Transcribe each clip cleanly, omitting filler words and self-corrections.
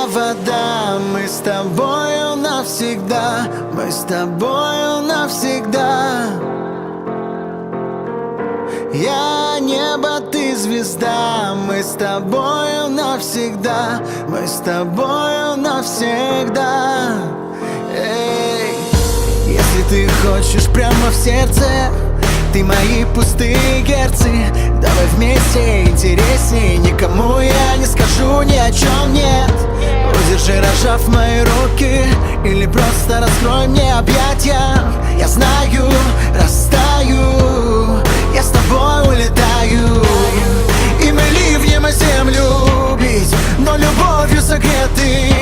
вода, мы с тобою навсегда, мы с тобою навсегда. Я небо, ты звезда, мы с тобою навсегда, мы с тобою навсегда. Эй. Если ты хочешь прямо в сердце, ты мои пустые герцы, давай вместе интересней. Никому я не скажу ни о чем нет. Удержи, разжав мои руки, или просто раскрой мне объятия. Я знаю, растаю, я с тобой улетаю. И мы ливнем о землю бить, но любовью согреты.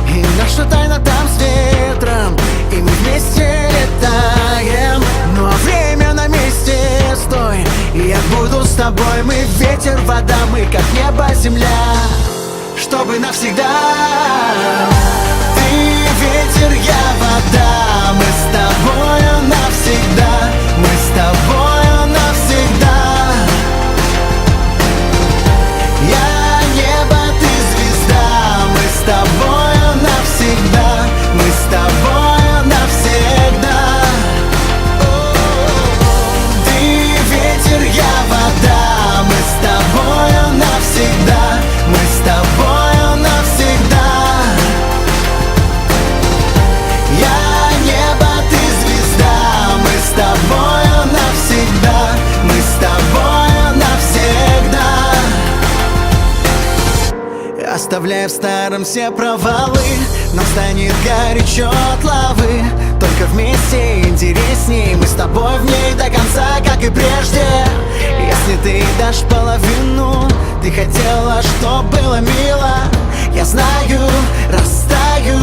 И наша тайна там с ветром, и мы вместе летаем. Ну а время на месте, стой, и я буду с тобой. Мы ветер, вода, мы как небо, земля, чтобы навсегда. Ты ветер, я вода, мы с тобою навсегда, мы с тобою навсегда. Я небо, ты звезда, мы с тобою навсегда, мы с тобою навсегда. Ты ветер, я вода, мы с тобою навсегда, мы с тобою навсегда. Я небо, ты звезда, мы с тобою навсегда, мы с тобою навсегда. Оставляя в старом все провалы, нам станет горячо от лавы. Только вместе интересней, мы с тобой в ней до конца, как и прежде. Если ты дашь половину, ты хотела, чтоб было мило. Я знаю, растаю,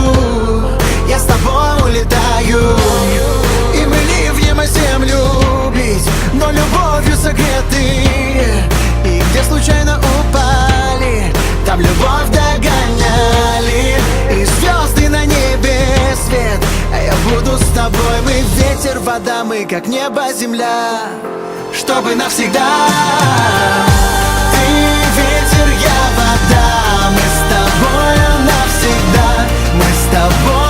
я с тобой улетаю. И мы ливнем о землю бить, но любовью согреты. И где случайно упали, там любовь догоняли. И звезды на небе свет, а я буду с тобой. Мы ветер, вода, мы как небо, земля, чтобы навсегда. Ты ветер, я вода, мы с тобою навсегда, мы с тобой